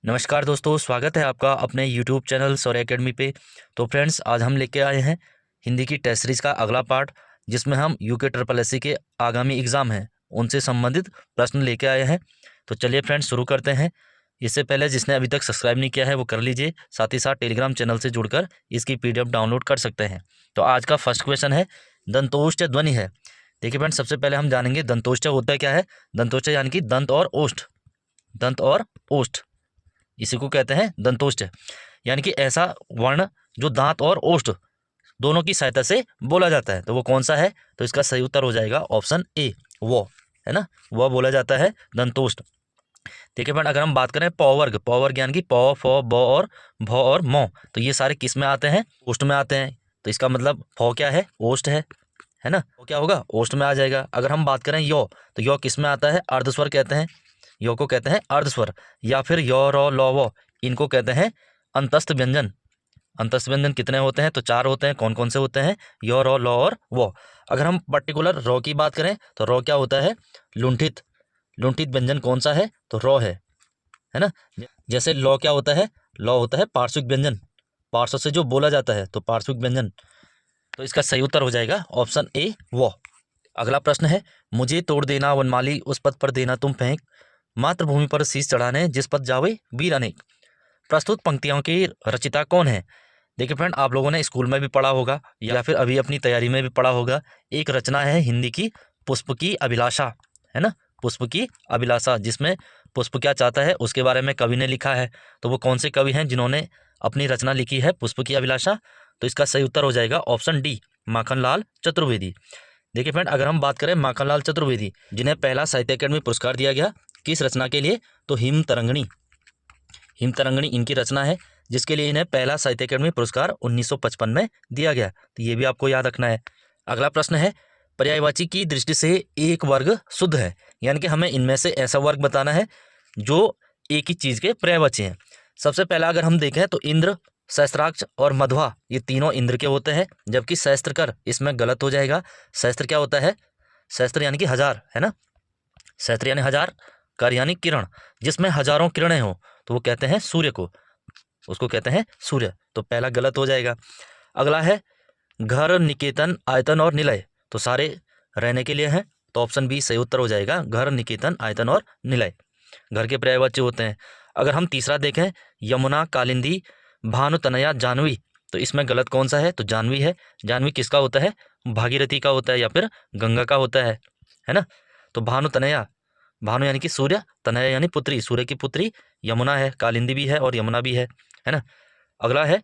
नमस्कार दोस्तों, स्वागत है आपका अपने यूट्यूब चैनल सौर्य एकेडमी पे। तो फ्रेंड्स, आज हम लेके आए हैं हिंदी की टेस्ट सीरीज का अगला पार्ट, जिसमें हम यूके ट्रिपल एससी के आगामी एग्ज़ाम हैं उनसे संबंधित प्रश्न लेके आए हैं। तो चलिए फ्रेंड्स, शुरू करते हैं। इससे पहले जिसने अभी तक सब्सक्राइब नहीं किया है वो कर लीजिए, साथ ही साथ टेलीग्राम चैनल से जुड़कर इसकी PDF डाउनलोड कर सकते हैं। तो आज का फर्स्ट क्वेश्चन है, दंतोष्ठ ध्वनि है। देखिए फ्रेंड्स, सबसे पहले हम जानेंगे दंतोष्ठ होता क्या है। दंतोष्ठ यानी कि दंत और ओष्ठ, दंत और ओष्ठ, इसी को कहते हैं दंतोष्ठ। यानी कि ऐसा वर्ण जो दांत और ओष्ठ दोनों की सहायता से बोला जाता है। तो वो कौन सा है? तो इसका सही उत्तर हो जाएगा ऑप्शन ए, वो, है ना, वह बोला जाता है दंतोष्ठ। ठीक है फ्रेंड, अगर हम बात करें पौवर्ग, पौवर्ग यानी कि पौ, फौ, ब और भ और मौ, तो ये सारे किस में आते हैं? ओष्ठ में आते हैं। तो इसका मतलब फौ क्या है? ओष्ठ है ना। वो क्या होगा? ओष्ठ में आ जाएगा। अगर हम बात करें यो, तो यो किस में आता है? अर्धस्वर कहते हैं, यो को कहते हैं अर्धस्वर। या फिर यो, रो, लो, वो, इनको कहते हैं अंतस्थ व्यंजन। अंतस्थ व्यंजन कितने होते हैं? तो 4 होते हैं। कौन कौन से होते हैं? यो, रो, लो और वो। अगर हम पर्टिकुलर रो की बात करें तो रो क्या होता है? लुंठित। लुंठित व्यंजन कौन सा है? तो रो है ना। जैसे लो क्या होता है? लो होता है पार्श्विक व्यंजन, पार्श्व से जो बोला जाता है, तो पार्श्विक व्यंजन। तो इसका सही उत्तर हो जाएगा ऑप्शन ए, वो। अगला प्रश्न है, मुझे तोड़ देना वनमाली उस पद पर देना तुम फेंक, मातृभूमि पर शीश चढ़ाने जिस पद जावे वीर अनेक। प्रस्तुत पंक्तियों की रचिता कौन है? देखिए फ्रेंड, आप लोगों ने स्कूल में भी पढ़ा होगा या फिर अभी अपनी तैयारी में भी पढ़ा होगा। एक रचना है हिंदी की, पुष्प की अभिलाषा, है ना। पुष्प की अभिलाषा, जिसमें पुष्प क्या चाहता है उसके बारे में कवि ने लिखा है। तो वो कौन से कवि हैं जिन्होंने अपनी रचना लिखी है पुष्प की अभिलाषा? तो इसका सही उत्तर हो जाएगा ऑप्शन डी, माखनलाल चतुर्वेदी। देखिए फ्रेंड, अगर हम बात करें माखनलाल चतुर्वेदी, जिन्हें पहला साहित्य अकेडमी पुरस्कार दिया गया, किस रचना के लिए? तो हिम तरंगिणी। हिम तरंगिणी इनकी रचना है, जिसके लिए इन्हें पहला साहित्य अकेडमी पुरस्कार 1955 में दिया गया। तो ये भी आपको याद रखना है। अगला प्रश्न है, पर्यायवाची की दृष्टि से एक वर्ग शुद्ध है, यानी कि हमें इनमें से ऐसा वर्ग बताना है जो एक ही चीज़ के पर्यायवाची हैं। सबसे पहला अगर हम देखें तो इंद्र, सहस्त्राक्ष और मध्वा, ये तीनों इंद्र के होते हैं, जबकि सहस्त्रकर इसमें गलत हो जाएगा। सहस्त्र क्या होता है? सहस्त्र यानी कि हजार, है ना। सहस्त्र यानी हजार, कर यानी किरण, जिसमें हजारों किरणें हो तो वो कहते हैं सूर्य को, उसको कहते हैं सूर्य। तो पहला गलत हो जाएगा। अगला है घर, निकेतन, आयतन और निलय, तो सारे रहने के लिए हैं। तो ऑप्शन बी सही उत्तर हो जाएगा, घर, निकेतन, आयतन और निलय घर के पर्यायवाची होते हैं। अगर हम तीसरा देखें, यमुना, कालिंदी, भानु, तनया, जानवी, तो इसमें गलत कौन सा है? तो जानवी है। जानवी किसका होता है? भागीरथी का होता है या फिर गंगा का होता है ना। तो भानु, तनया, भानु यानी कि सूर्य, तनया यानी पुत्री, सूर्य की पुत्री यमुना है। कालिंदी भी है और यमुना भी है ना। अगला है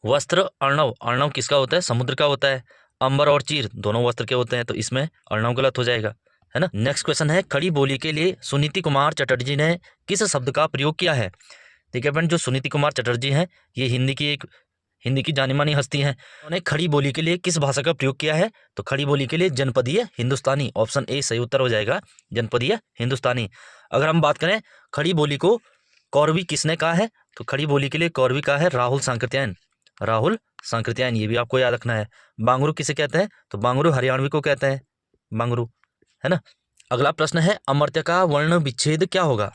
वस्त्र, अर्णव, अर्णव किसका होता है? समुद्र का होता है। अंबर और चीर दोनों वस्त्र के होते हैं, तो इसमें अर्णव गलत हो जाएगा, है ना। नेक्स्ट क्वेश्चन है, खड़ी बोली के लिए सुनीति कुमार चटर्जी ने किस शब्द का प्रयोग किया है? ठीक है फ्रेंड, जो सुनीति कुमार चटर्जी हैं, ये हिंदी की जानी मानी हस्ती हैं। उन्होंने खड़ी बोली के लिए किस भाषा का प्रयोग किया है? तो खड़ी बोली के लिए जनपदीय हिंदुस्तानी, ऑप्शन ए सही उत्तर हो जाएगा, जनपदीय हिंदुस्तानी। अगर हम बात करें खड़ी बोली को कौरवी किसने कहा है? तो खड़ी बोली के लिए कौरवी कहा है राहुल सांकृत्यायन, राहुल सांकृत्यायन, ये भी आपको याद रखना है। बांगरू किसे कहते हैं? तो बांगरू हरियाणवी को कहते हैं, बांगरू, है ना। अगला प्रश्न है, अमर्त्य का वर्ण विच्छेद क्या होगा?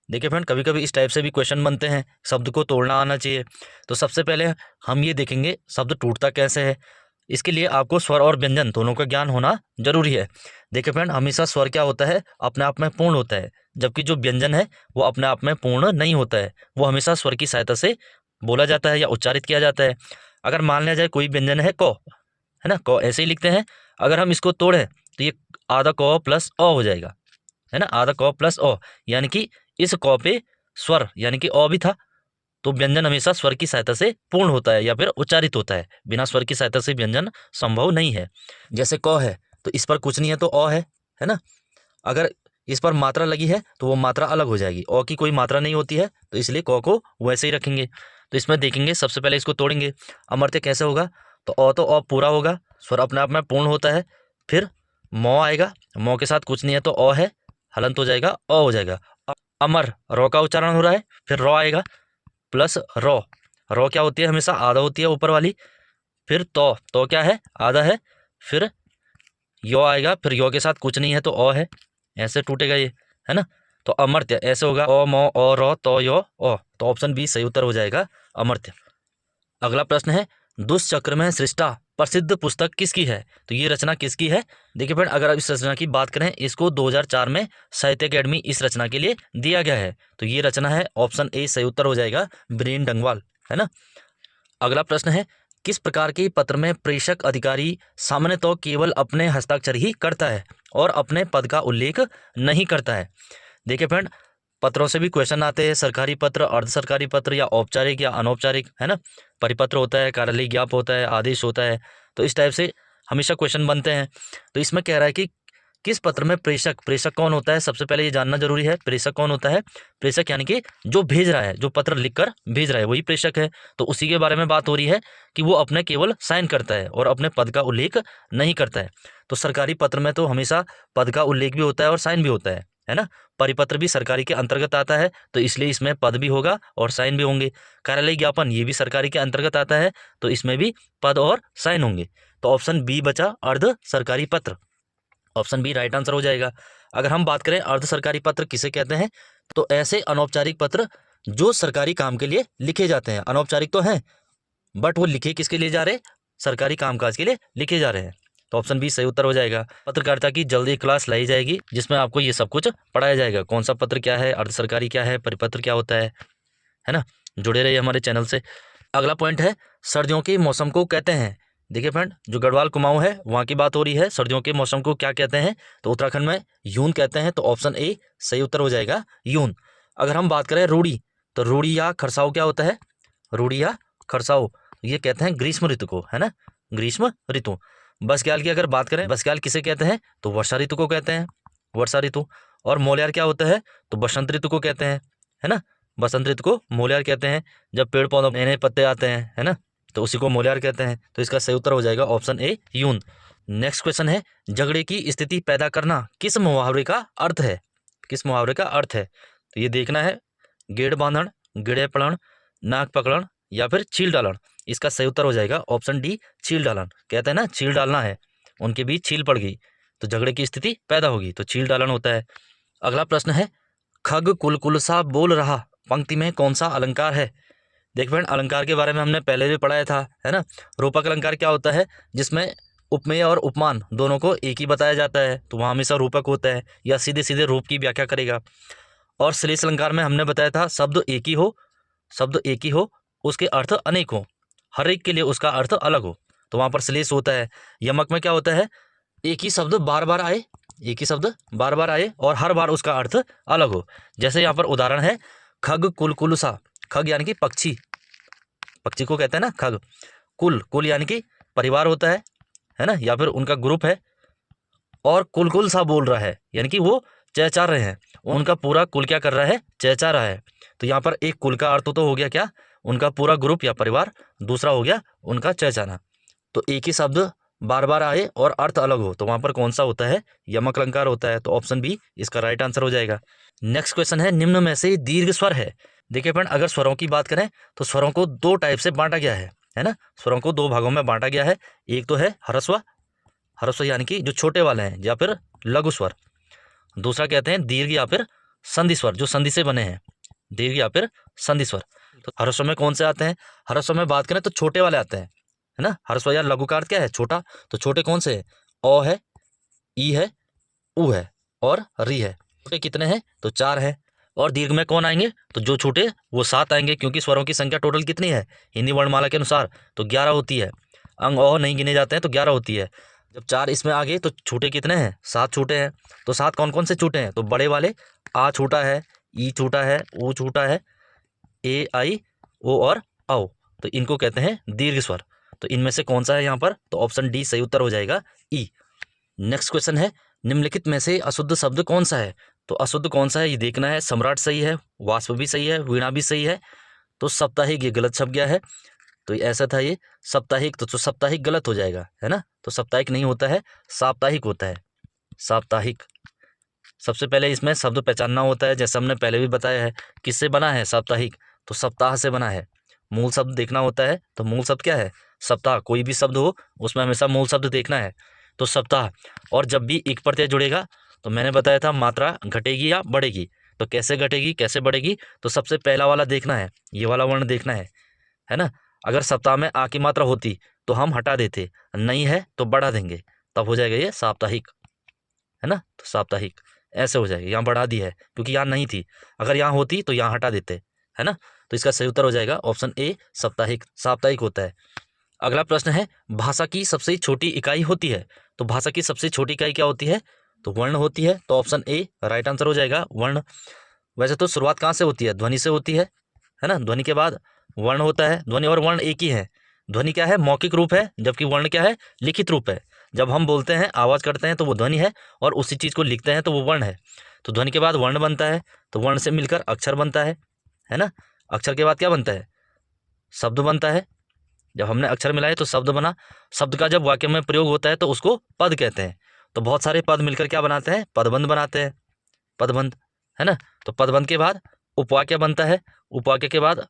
देखिए फ्रेंड, कभी कभी इस टाइप से भी क्वेश्चन बनते हैं, शब्द को तोड़ना आना चाहिए। तो सबसे पहले हम ये देखेंगे शब्द टूटता कैसे है। इसके लिए आपको स्वर और व्यंजन दोनों का ज्ञान होना जरूरी है। देखिए फ्रेंड, हमेशा स्वर क्या होता है? अपने आप में पूर्ण होता है, जबकि जो व्यंजन है वो अपने आप में पूर्ण नहीं होता है। वो हमेशा स्वर की सहायता से बोला जाता है या उच्चारित किया जाता है। अगर मान लिया जाए कोई व्यंजन है क, है ना, क ऐसे ही लिखते हैं। अगर हम इसको तोड़ें तो ये आधा क प्लस अ हो जाएगा, है ना, आधा क प्लस अ, यानी कि इस क पे स्वर यानी कि अ भी था। तो व्यंजन हमेशा स्वर की सहायता से पूर्ण होता है या फिर उच्चारित होता है। बिना स्वर की सहायता से व्यंजन संभव नहीं है। जैसे क है तो इस पर कुछ नहीं है तो अ है ना। अगर इस पर मात्रा लगी है तो वो मात्रा अलग हो जाएगी। अ की कोई मात्रा नहीं होती है, तो इसलिए क को वैसे ही रखेंगे। तो इसमें देखेंगे, सबसे पहले इसको तोड़ेंगे। अमर्त्य कैसे होगा? तो अ पूरा होगा, स्वर अपने आप में पूर्ण होता है। फिर मौ आएगा, मौ के साथ कुछ नहीं है तो अ है, हलंत हो जाएगा, अ हो जाएगा। अमर, रॉ का उच्चारण हो रहा है, फिर रॉ आएगा प्लस रॉ, रॉ क्या होती है? हमेशा आधा होती है ऊपर वाली। फिर तो क्या है? आधा है। फिर यो आएगा, फिर यो के साथ कुछ नहीं है तो अ है, ऐसे टूटेगा ये, है ना। तो अमर्त्य ऐसे होगा, ओ मो ओ रो तो यो ओ, तो ऑप्शन बी सही उत्तर हो जाएगा, अमर्त्य। अगला प्रश्न है, दुष्चक्र में सृष्टा प्रसिद्ध पुस्तक किसकी है? तो ये रचना किसकी है? देखिए फ्रेंड, अगर आप इस रचना की बात करें, इसको 2004 में साहित्य अकेडमी इस रचना के लिए दिया गया है। तो ये रचना है, ऑप्शन ए सही उत्तर हो जाएगा, ब्रेन डंगवाल, है ना। अगला प्रश्न है, किस प्रकार के पत्र में प्रेषक अधिकारी सामान्यतः केवल अपने हस्ताक्षर ही करता है और अपने पद का उल्लेख नहीं करता है? देखिए फ्रेंड, पत्रों से भी क्वेश्चन आते हैं, सरकारी पत्र, अर्ध सरकारी पत्र, या औपचारिक या अनौपचारिक, है ना। परिपत्र होता है, कार्यालय ज्ञाप होता है, आदेश होता है, तो इस टाइप से हमेशा क्वेश्चन बनते हैं। तो इसमें कह रहा है कि किस पत्र में प्रेषक कौन होता है? सबसे पहले ये जानना जरूरी है, प्रेषक कौन होता है। प्रेषक यानी कि जो भेज रहा है, जो पत्र लिखकर भेज रहा है, वही प्रेषक है। तो उसी के बारे में बात हो रही है कि वो अपने केवल साइन करता है और अपने पद का उल्लेख नहीं करता है। तो सरकारी पत्र में तो हमेशा पद का उल्लेख भी होता है और साइन भी होता है ना। परिपत्र भी सरकारी के अंतर्गत आता है, तो इसलिए इसमें पद भी होगा और साइन भी होंगे। कार्यालय ज्ञापन ये भी सरकारी के अंतर्गत आता है, तो इसमें भी पद और साइन होंगे। तो ऑप्शन बी बचा, अर्ध सरकारी पत्र, ऑप्शन बी राइट आंसर हो जाएगा। अगर हम बात करें अर्ध सरकारी पत्र किसे कहते हैं, तो ऐसे अनौपचारिक पत्र जो सरकारी काम के लिए लिखे जाते हैं। अनौपचारिक तो हैं, बट वो लिखे किसके लिए जा रहे हैं? सरकारी कामकाज के लिए लिखे जा रहे हैं। तो ऑप्शन बी सही उत्तर हो जाएगा। पत्रकारिता की जल्दी क्लास लाई जाएगी, जिसमें आपको ये सब कुछ पढ़ाया जाएगा, कौन सा पत्र क्या है, अर्ध सरकारी क्या है, परिपत्र क्या होता है ना। जुड़े रहिए हमारे चैनल से। अगला पॉइंट है, सर्दियों के मौसम को कहते हैं। देखिए फ्रेंड, जो गढ़वाल कुमाऊं है वहाँ की बात हो रही है। सर्दियों के मौसम को क्या कहते हैं? तो उत्तराखंड में यून कहते हैं, तो ऑप्शन ए सही उत्तर हो जाएगा, यून। अगर हम बात करें रूढ़ी, तो रूढ़ी या खरसाव क्या होता है? रूढ़ी या खरसाव ये कहते हैं ग्रीष्म ऋतु को, है ना, ग्रीष्म ऋतु। बसक्याल की अगर बात करें, बसक्याल किसे कहते हैं? तो वर्षा ऋतु को कहते हैं, वर्षा ऋतु। और मोलियार क्या होता है? तो बसंत ऋतु को कहते हैं, है ना। बसंत ऋतु को मोलियार कहते हैं, जब पेड़ पौधों नए नए पत्ते आते हैं, है ना, तो उसी को मोलियार कहते हैं। तो इसका सही उत्तर हो जाएगा ऑप्शन ए, यून। नेक्स्ट क्वेश्चन है, झगड़े की स्थिति पैदा करना किस मुहावरे का अर्थ है? किस मुहावरे का अर्थ है? तो ये देखना है, गेड़ बांधण, गिड़े पड़न, नाक पकड़न, या फिर छील डालन। इसका सही उत्तर हो जाएगा ऑप्शन डी, छील डालन। कहते हैं ना, छील डालना है, उनके बीच छील पड़ गई तो झगड़े की स्थिति पैदा होगी, तो छील डालन होता है। अगला प्रश्न है, खग कुल सा बोल रहा पंक्ति में कौन सा अलंकार है? देख फ्रेंड, अलंकार के बारे में हमने पहले भी पढ़ाया था, है ना। रूपक अलंकार क्या होता है? जिसमें उपमेय और उपमान दोनों को एक ही बताया जाता है, तो वहाँ हमेशा रूपक होता है, या सीधे सीधे रूप की व्याख्या करेगा। और श्लेष अलंकार में हमने बताया था, शब्द एक ही हो, उसके अर्थ अनेक हो, हर एक के लिए उसका अर्थ अलग हो, तो वहाँ पर श्लेष होता है। यमक में क्या होता है? एक ही शब्द बार बार आए और हर बार उसका अर्थ अलग हो। जैसे यहाँ पर उदाहरण है, खग कुलकुलसा। खग यानी कि पक्षी को कहते हैं ना खग। कुल यानी कि परिवार होता है ना, या फिर उनका ग्रुप है। और कुल सा बोल रहा है, यानी कि वो चहचा रहे हैं, उनका पूरा कुल क्या कर रहा है? चहचा रहा है। तो यहाँ पर एक कुल का अर्थ तो हो गया क्या? उनका पूरा ग्रुप या परिवार। दूसरा हो गया उनका चहचाना। तो एक ही शब्द बार बार आए और अर्थ अलग हो, तो वहाँ पर कौन सा होता है? यमक अलंकार होता है। तो ऑप्शन बी इसका राइट आंसर हो जाएगा। नेक्स्ट क्वेश्चन है, निम्न में से दीर्घ स्वर है। देखिए फ्रेंड, अगर स्वरों की बात करें तो स्वरों को दो टाइप से बांटा गया है ना। स्वरों को दो भागों में बांटा गया है। एक तो है ह्रस्व यानी कि जो छोटे वाले हैं, या फिर लघु स्वर। दूसरा कहते हैं दीर्घ या फिर संधि स्वर, जो संधि से बने हैं, दीर्घ या फिर संधि स्वर। तो ह्रस्व में कौन से आते हैं? ह्रस्व में बात करें तो छोटे वाले आते हैं, है ना। ह्रस्व या लघु का अर्थ क्या है? छोटा। तो छोटे कौन से हैं? अ है, ई है, उ है और री है। छोटे कितने हैं? तो 4 है। और दीर्घ में कौन आएंगे? तो जो छोटे वो 7 आएंगे, क्योंकि स्वरों की संख्या टोटल कितनी है हिंदी वर्णमाला के अनुसार? तो 11 होती है। अंग अ नहीं गिने जाते हैं, तो 11 होती है। जब 4 इसमें आ गए तो छोटे कितने हैं? 7 छोटे हैं। तो 7 कौन कौन से छोटे हैं? तो बड़े वाले आ छोटा है, ई छोटा है, ऊ छोटा है, ए आई ओ और औ, तो इनको कहते हैं दीर्घ स्वर। तो इनमें से कौन सा है यहाँ पर? तो ऑप्शन डी सही उत्तर हो जाएगा, ई। नेक्स्ट क्वेश्चन है, निम्नलिखित में से अशुद्ध शब्द कौन सा है? तो अशुद्ध कौन सा है ये देखना है। सम्राट सही है, वाष्प भी सही है, वीणा भी सही है। तो साप्ताहिक ये गलत छप गया है। तो ऐसा था ये साप्ताहिक, तो साप्ताहिक गलत हो जाएगा, है ना। तो साप्ताहिक नहीं होता है, साप्ताहिक होता है, साप्ताहिक। सबसे पहले इसमें शब्द पहचानना होता है, जैसे हमने पहले भी बताया है। किससे बना है साप्ताहिक? तो सप्ताह से बना है। मूल शब्द देखना होता है, तो मूल शब्द क्या है? सप्ताह। कोई भी शब्द हो उसमें हमेशा मूल शब्द देखना है, तो सप्ताह। और जब भी एक प्रत्यय जुड़ेगा तो मैंने बताया था मात्रा घटेगी या बढ़ेगी, तो कैसे घटेगी, कैसे बढ़ेगी, तो सबसे पहला वाला देखना है, ये वाला वर्ण देखना है ना। अगर सप्ताह में आ की मात्रा होती तो हम हटा देते, नहीं है तो बढ़ा देंगे, तब हो जाएगा ये साप्ताहिक, है ना। तो साप्ताहिक ऐसे हो जाएगा, यहाँ बढ़ा दी है क्योंकि यहाँ नहीं थी, अगर यहाँ होती तो यहाँ हटा देते, है ना। तो इसका सही उत्तर हो जाएगा ऑप्शन ए, साप्ताहिक। साप्ताहिक होता है। अगला प्रश्न है, भाषा की सबसे छोटी इकाई होती है, तो भाषा की सबसे छोटी इकाई क्या होती है, तो वर्ण होती है। तो ऑप्शन ए राइट आंसर हो जाएगा, वर्ण। वैसे तो शुरुआत कहाँ से होती है, ध्वनि से होती है ना। ध्वनि के बाद वर्ण होता है, ध्वनि और वर्ण एक ही है। ध्वनि क्या है, मौखिक रूप है, जबकि वर्ण क्या है, लिखित रूप है। जब हम बोलते हैं, आवाज़ करते हैं तो वो ध्वनि है, और उसी चीज़ को लिखते हैं तो वो वर्ण है। तो ध्वनि के बाद वर्ण बनता है, तो वर्ण से मिलकर अक्षर बनता है ना। अक्षर के बाद क्या बनता है, शब्द बनता है। जब हमने अक्षर मिलाए तो शब्द बना। शब्द का जब वाक्य में प्रयोग होता है तो उसको पद कहते हैं। तो बहुत सारे पद मिलकर क्या बनाते हैं, पदबंध बनाते हैं, पदबंध, है ना। तो पदबंध के बाद उपवाक्य बनता है, उपवाक्य के बाद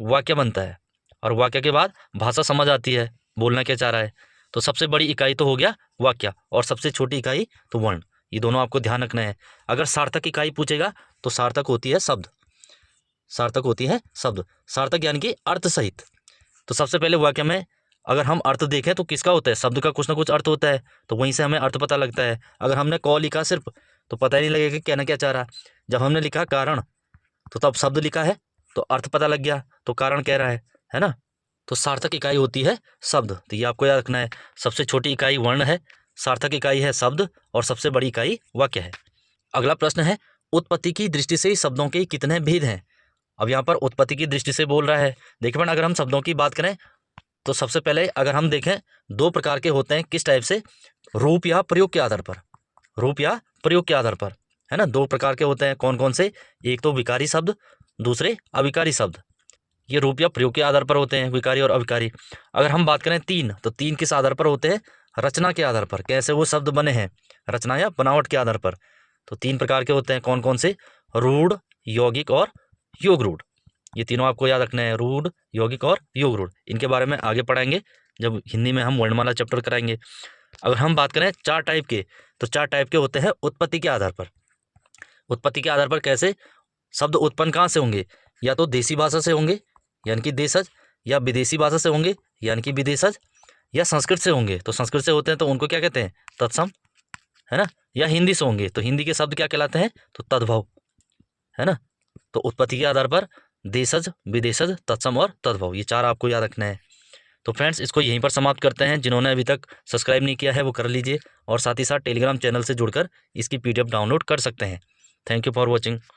वाक्य बनता है, और वाक्य के बाद भाषा समझ आती है, बोलना क्या चाह रहा है। तो सबसे बड़ी इकाई तो हो गया वाक्य, और सबसे छोटी इकाई तो वर्ण। ये दोनों आपको ध्यान रखना है। अगर सार्थक इकाई पूछेगा तो सार्थक होती है शब्द, सार्थक होती है शब्द। सार्थक यानी कि अर्थ सहित। तो सबसे पहले वाक्य में अगर हम अर्थ देखें तो किसका होता है, शब्द का कुछ ना कुछ अर्थ होता है, तो वहीं से हमें अर्थ पता लगता है। अगर हमने क लिखा सिर्फ तो पता ही नहीं लगेगा कि कहना क्या चाह रहा। जब हमने लिखा कारण तो तब शब्द लिखा है तो अर्थ पता लग गया, तो कारण कह रहा है ना। तो सार्थक इकाई होती है शब्द, तो ये आपको याद रखना है। सबसे छोटी इकाई वर्ण है, सार्थक इकाई है शब्द, और सबसे बड़ी इकाई वाक्य है। अगला प्रश्न है, उत्पत्ति की दृष्टि से शब्दों के कितने भेद हैं। अब यहाँ पर उत्पत्ति की दृष्टि से बोल रहा है। देखिए अगर हम शब्दों की बात करें तो सबसे पहले अगर हम देखें, दो प्रकार के होते हैं। किस टाइप से, रूप या प्रयोग के आधार पर, रूप या प्रयोग के आधार पर, है ना। दो प्रकार के होते हैं, कौन कौन से, एक तो विकारी शब्द, दूसरे अविकारी शब्द। ये रूप या प्रयोग के आधार पर होते हैं, विकारी और अविकारी। अगर हम बात करें तीन, तो तीन किस आधार पर होते हैं, रचना के आधार पर, कैसे वो शब्द बने हैं, रचना या बनावट के आधार पर। तो तीन प्रकार के होते हैं, कौन कौन से, रूढ़, यौगिक और योग रूढ़। ये तीनों आपको याद रखना है, रूढ़, यौगिक और योग रूढ़। इनके बारे में आगे पढ़ाएंगे जब हिंदी में हम वर्णमाला चैप्टर कराएंगे। अगर हम बात करें चार टाइप के, तो चार टाइप के होते हैं उत्पत्ति के आधार पर। उत्पत्ति के आधार पर कैसे, शब्द उत्पन्न कहाँ से होंगे, या तो देसी भाषा से होंगे यानी कि देशज, या विदेशी भाषा से होंगे यानी कि विदेशज, या संस्कृत से होंगे। तो संस्कृत से होते हैं तो उनको क्या कहते हैं, तत्सम, है ना। या हिंदी से होंगे तो हिंदी के शब्द क्या कहलाते हैं, तो तद्भव, है ना। तो उत्पत्ति के आधार पर देशज, विदेशज, तत्सम और तद्भव, ये चार आपको याद रखना है। तो फ्रेंड्स इसको यहीं पर समाप्त करते हैं। जिन्होंने अभी तक सब्सक्राइब नहीं किया है वो कर लीजिए, और साथ ही साथ टेलीग्राम चैनल से जुड़कर इसकी PDF डाउनलोड कर सकते हैं। Thank you for watching.